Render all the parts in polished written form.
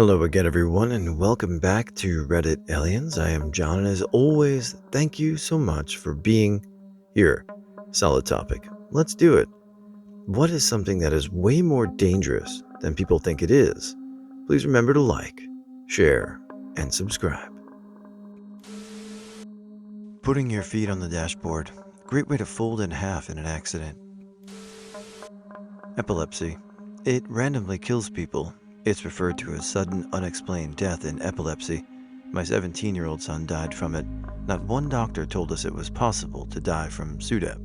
Hello again, everyone, and welcome back to Reddit Aliens. I am John, and as always, thank you so much for being here. Solid topic. Let's do it. What is something that is way more dangerous than people think it is? Please remember to like, share, and subscribe. Putting your feet on the dashboard. Great way to fold in half in an accident. Epilepsy. It randomly kills people. It's referred to as sudden, unexplained death in epilepsy. My 17-year-old son died from it. Not one doctor told us it was possible to die from SUDEP.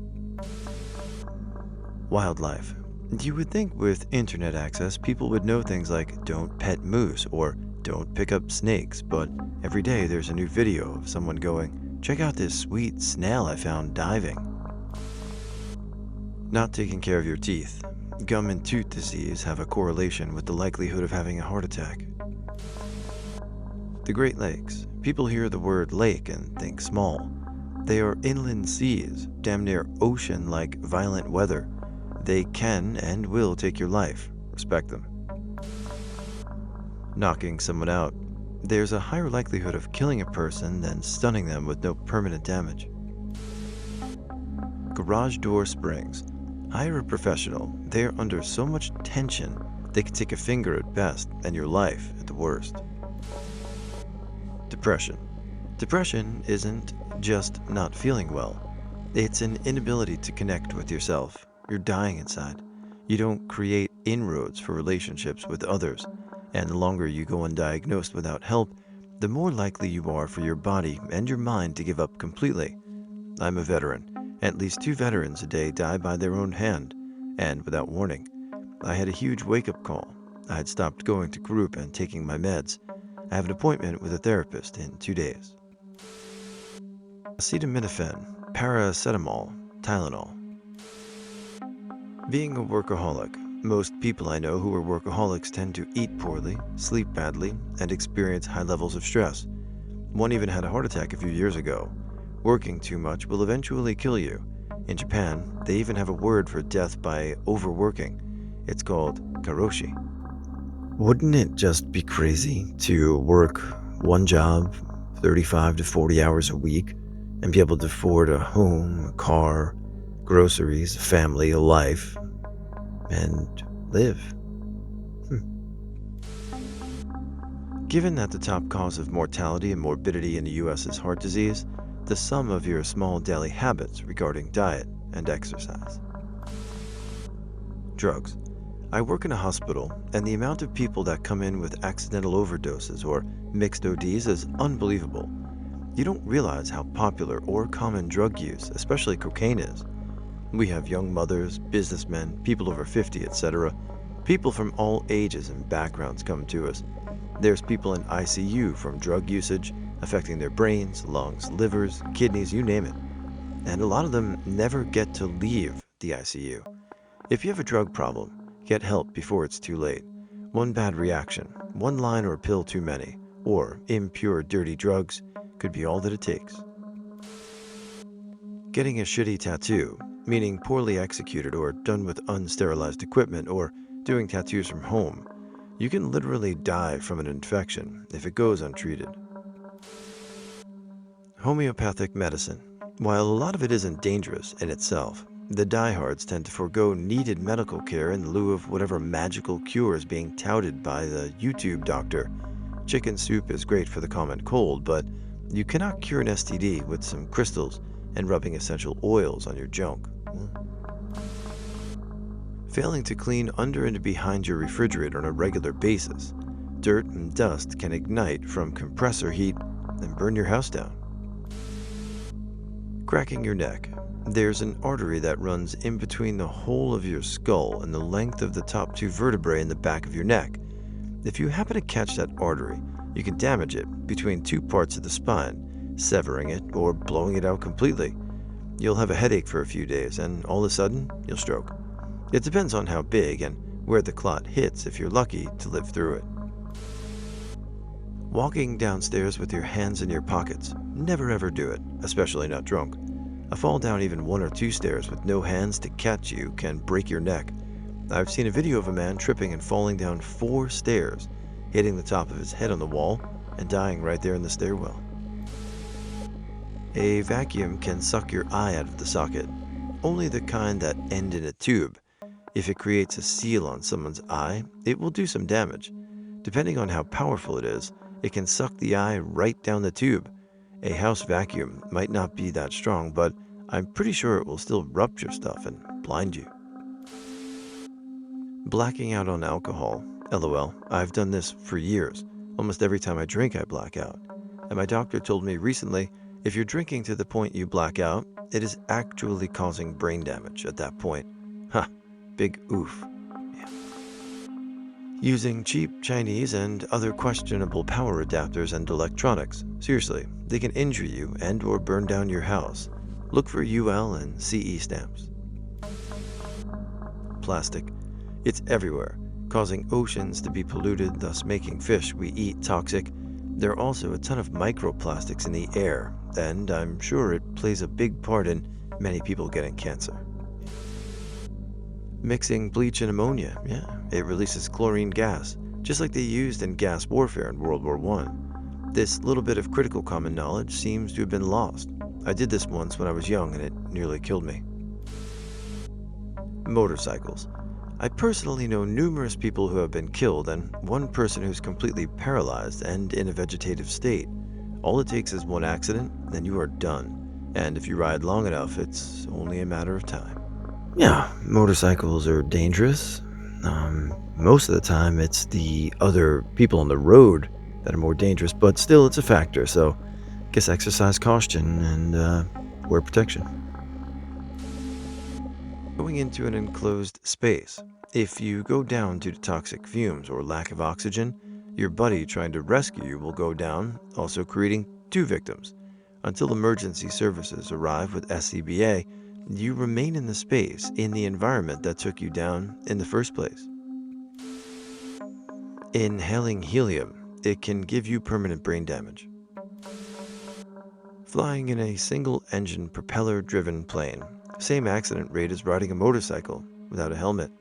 Wildlife. You would think with internet access, people would know things like don't pet moose or don't pick up snakes, but every day there's a new video of someone going, check out this sweet snail I found diving. Not taking care of your teeth. Gum and tooth disease have a correlation with the likelihood of having a heart attack. The Great Lakes. People hear the word lake and think small. They are inland seas, damn near ocean-like violent weather. They can and will take your life. Respect them. Knocking someone out. There's a higher likelihood of killing a person than stunning them with no permanent damage. Garage door springs. Hire a professional. They are under so much tension, they can take a finger at best and your life at the worst. Depression. Depression isn't just not feeling well. It's an inability to connect with yourself. You're dying inside. You don't create inroads for relationships with others, and the longer you go undiagnosed without help, the more likely you are for your body and your mind to give up completely. I'm a veteran. At least 2 veterans a day die by their own hand, and without warning. I had a huge wake-up call. I had stopped going to group and taking my meds. I have an appointment with a therapist in 2 days. Acetaminophen, paracetamol, Tylenol. Being a workaholic. Most people I know who are workaholics tend to eat poorly, sleep badly, and experience high levels of stress. One even had a heart attack a few years ago. Working too much will eventually kill you. In Japan, they even have a word for death by overworking. It's called karoshi. Wouldn't it just be crazy to work one job 35 to 40 hours a week and be able to afford a home, a car, groceries, a family, a life, and live? Given that the top cause of mortality and morbidity in the U.S. is heart disease, the sum of your small daily habits regarding diet and exercise. Drugs. I work in a hospital, and the amount of people that come in with accidental overdoses or mixed ODs is unbelievable. You don't realize how popular or common drug use, especially cocaine, is. We have young mothers, businessmen, people over 50, etc. People from all ages and backgrounds come to us. There's people in ICU from drug usage, affecting their brains, lungs, livers, kidneys, you name it. And a lot of them never get to leave the ICU. If you have a drug problem, get help before it's too late. One bad reaction, one line or pill too many, or impure, dirty drugs could be all that it takes. Getting a shitty tattoo, meaning poorly executed or done with unsterilized equipment, or doing tattoos from home. You can literally die from an infection if it goes untreated. Homeopathic medicine. While a lot of it isn't dangerous in itself, the diehards tend to forego needed medical care in lieu of whatever magical cure is being touted by the YouTube doctor. Chicken soup is great for the common cold, but you cannot cure an STD with some crystals and rubbing essential oils on your junk. Failing to clean under and behind your refrigerator on a regular basis. Dirt and dust can ignite from compressor heat and burn your house down. Cracking your neck. There's an artery that runs in between the whole of your skull and the length of the top 2 vertebrae in the back of your neck. If you happen to catch that artery, you can damage it between 2 parts of the spine, severing it or blowing it out completely. You'll have a headache for a few days, and all of a sudden, you'll stroke. It depends on how big and where the clot hits if you're lucky to live through it. Walking downstairs with your hands in your pockets. Never ever do it, especially not drunk. A fall down even 1 or 2 stairs with no hands to catch you can break your neck. I've seen a video of a man tripping and falling down 4 stairs, hitting the top of his head on the wall and dying right there in the stairwell. A vacuum can suck your eye out of the socket, only the kind that end in a tube. If it creates a seal on someone's eye, it will do some damage. Depending on how powerful it is, it can suck the eye right down the tube. A house vacuum might not be that strong, but I'm pretty sure it will still rupture stuff and blind you. Blacking out on alcohol. LOL, I've done this for years. Almost every time I drink, I black out. And my doctor told me recently, if you're drinking to the point you black out, it is actually causing brain damage at that point. Ha, big oof. Yeah. Using cheap Chinese and other questionable power adapters and electronics. Seriously, they can injure you and or burn down your house. Look for UL and CE stamps. Plastic. It's everywhere, causing oceans to be polluted, thus making fish we eat toxic. There are also a ton of microplastics in the air, and I'm sure it plays a big part in many people getting cancer. Mixing bleach and ammonia, yeah, it releases chlorine gas, just like they used in gas warfare in World War I. This little bit of critical common knowledge seems to have been lost. I did this once when I was young and it nearly killed me. Motorcycles. I personally know numerous people who have been killed and one person who's completely paralyzed and in a vegetative state. All it takes is one accident, then you are done. And if you ride long enough, it's only a matter of time. Yeah, motorcycles are dangerous. Most of the time, it's the other people on the road that are more dangerous, but still, it's a factor. So, guess exercise caution and wear protection. Going into an enclosed space. If you go down due to toxic fumes or lack of oxygen, your buddy trying to rescue you will go down, also creating two victims. Until emergency services arrive with SCBA, you remain in the space, in the environment that took you down in the first place. Inhaling helium, it can give you permanent brain damage. Flying in a single-engine propeller-driven plane. Same accident rate as riding a motorcycle without a helmet.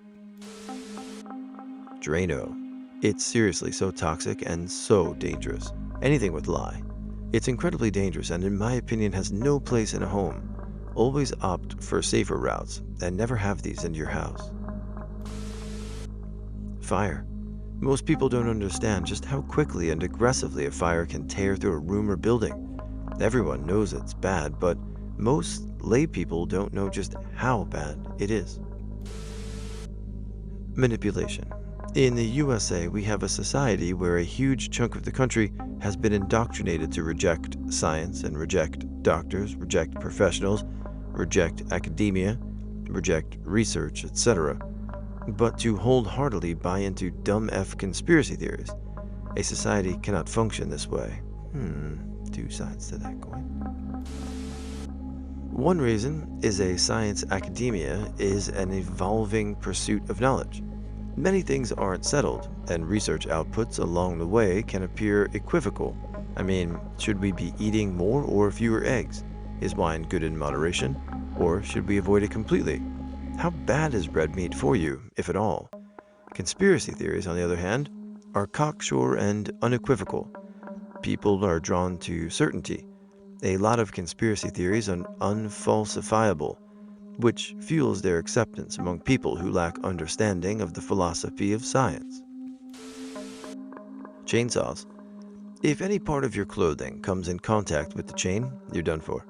Drano. It's seriously so toxic and so dangerous. Anything with lye. It's incredibly dangerous and in my opinion has no place in a home. Always opt for safer routes and never have these in your house. Fire. Most people don't understand just how quickly and aggressively a fire can tear through a room or building. Everyone knows it's bad, but most lay people don't know just how bad it is. Manipulation. In the USA, we have a society where a huge chunk of the country has been indoctrinated to reject science and reject doctors, reject professionals, reject academia, reject research, etc., but to wholeheartedly buy into dumb F conspiracy theories. A society cannot function this way. Two sides to that coin. One reason is a science academia is an evolving pursuit of knowledge. Many things aren't settled, and research outputs along the way can appear equivocal. I mean, should we be eating more or fewer eggs? Is wine good in moderation? Or should we avoid it completely? How bad is red meat for you, if at all? Conspiracy theories, on the other hand, are cocksure and unequivocal. People are drawn to certainty. A lot of conspiracy theories are unfalsifiable, which fuels their acceptance among people who lack understanding of the philosophy of science. Chainsaws. If any part of your clothing comes in contact with the chain, you're done for.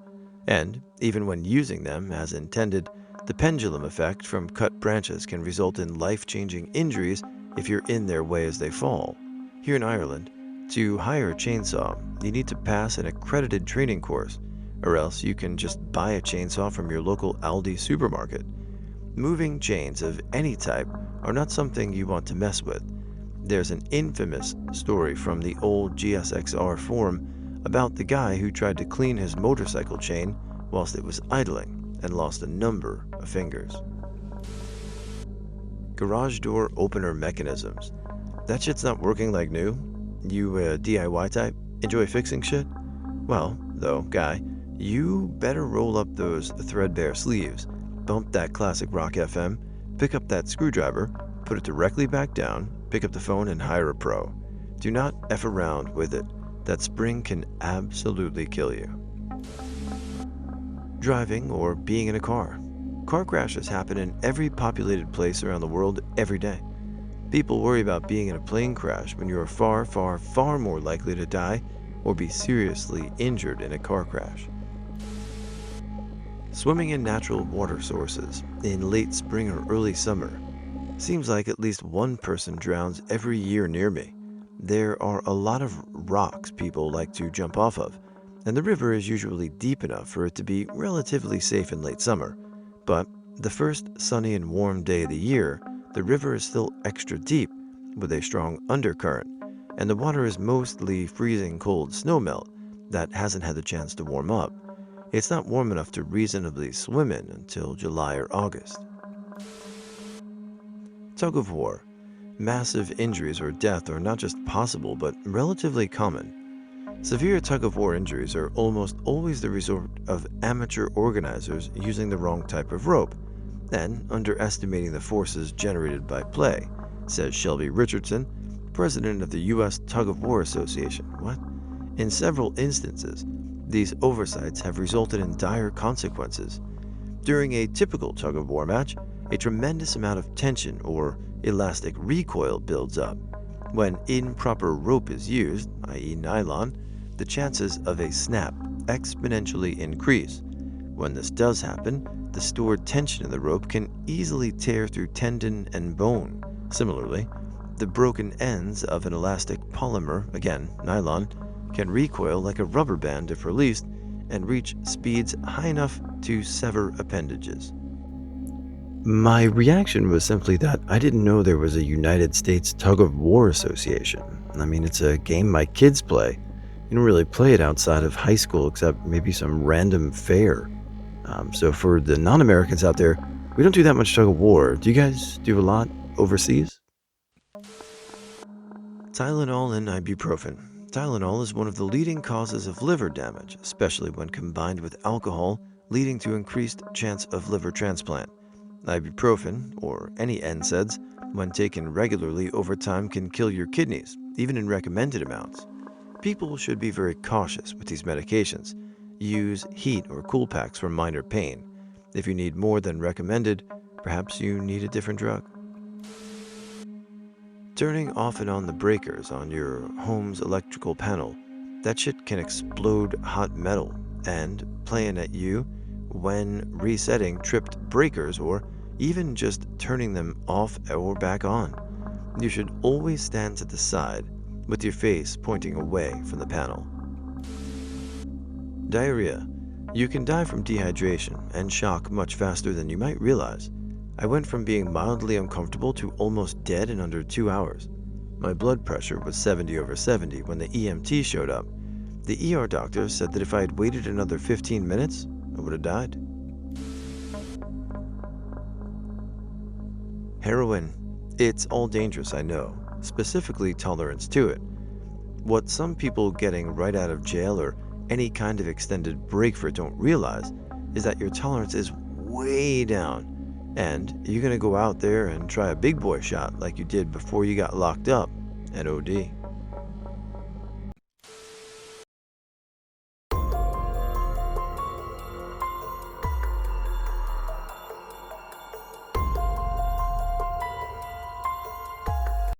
And, even when using them as intended, the pendulum effect from cut branches can result in life-changing injuries if you're in their way as they fall. Here in Ireland, to hire a chainsaw, you need to pass an accredited training course, or else you can just buy a chainsaw from your local Aldi supermarket. Moving chains of any type are not something you want to mess with. There's an infamous story from the old GSXR forum about the guy who tried to clean his motorcycle chain whilst it was idling and lost a number of fingers. Garage door opener mechanisms. That shit's not working like new? You a DIY type? Enjoy fixing shit? Well, though, guy, you better roll up those threadbare sleeves, bump that classic rock FM, pick up that screwdriver, put it directly back down, pick up the phone and hire a pro. Do not F around with it. That spring can absolutely kill you. Driving or being in a car. Car crashes happen in every populated place around the world every day. People worry about being in a plane crash when you are far, far, far more likely to die or be seriously injured in a car crash. Swimming in natural water sources in late spring or early summer. Seems like at least one person drowns every year near me. There are a lot of rocks people like to jump off of, and the river is usually deep enough for it to be relatively safe in late summer. But the first sunny and warm day of the year, the river is still extra deep with a strong undercurrent, and the water is mostly freezing cold snowmelt that hasn't had the chance to warm up. It's not warm enough to reasonably swim in until July or August. Tug of War. Massive injuries or death are not just possible but relatively common. Severe tug of war injuries are almost always the result of amateur organizers using the wrong type of rope and underestimating the forces generated by play, says Shelby Richardson, president of the U.S. Tug of War Association. What? In several instances, these oversights have resulted in dire consequences. During a typical tug of war match, a tremendous amount of tension or elastic recoil builds up. When improper rope is used, i.e., nylon, the chances of a snap exponentially increase. When this does happen, the stored tension in the rope can easily tear through tendon and bone. Similarly, the broken ends of an elastic polymer, again nylon, can recoil like a rubber band if released and reach speeds high enough to sever appendages. My reaction was simply that I didn't know there was a United States Tug of War Association. I mean, it's a game my kids play. You don't really play it outside of high school except maybe some random fair. So for the non-Americans out there, we don't do that much tug of war. Do you guys do a lot overseas? Tylenol and ibuprofen. Tylenol is one of the leading causes of liver damage, especially when combined with alcohol, leading to increased chance of liver transplant. Ibuprofen, or any NSAIDs, when taken regularly over time can kill your kidneys, even in recommended amounts. People should be very cautious with these medications. Use heat or cool packs for minor pain. If you need more than recommended, perhaps you need a different drug. Turning off and on the breakers on your home's electrical panel. That shit can explode hot metal, and playing at you when resetting tripped breakers or even just turning them off or back on. You should always stand to the side with your face pointing away from the panel. Diarrhea. You can die from dehydration and shock much faster than you might realize. I went from being mildly uncomfortable to almost dead in under 2 hours. My blood pressure was 70/70 when the EMT showed up. The ER doctor said that if I had waited another 15 minutes, I would have died. Heroin. It's all dangerous, I know, specifically tolerance to it. What some people getting right out of jail or any kind of extended break for it don't realize is that your tolerance is way down, and you're gonna go out there and try a big boy shot like you did before you got locked up and OD.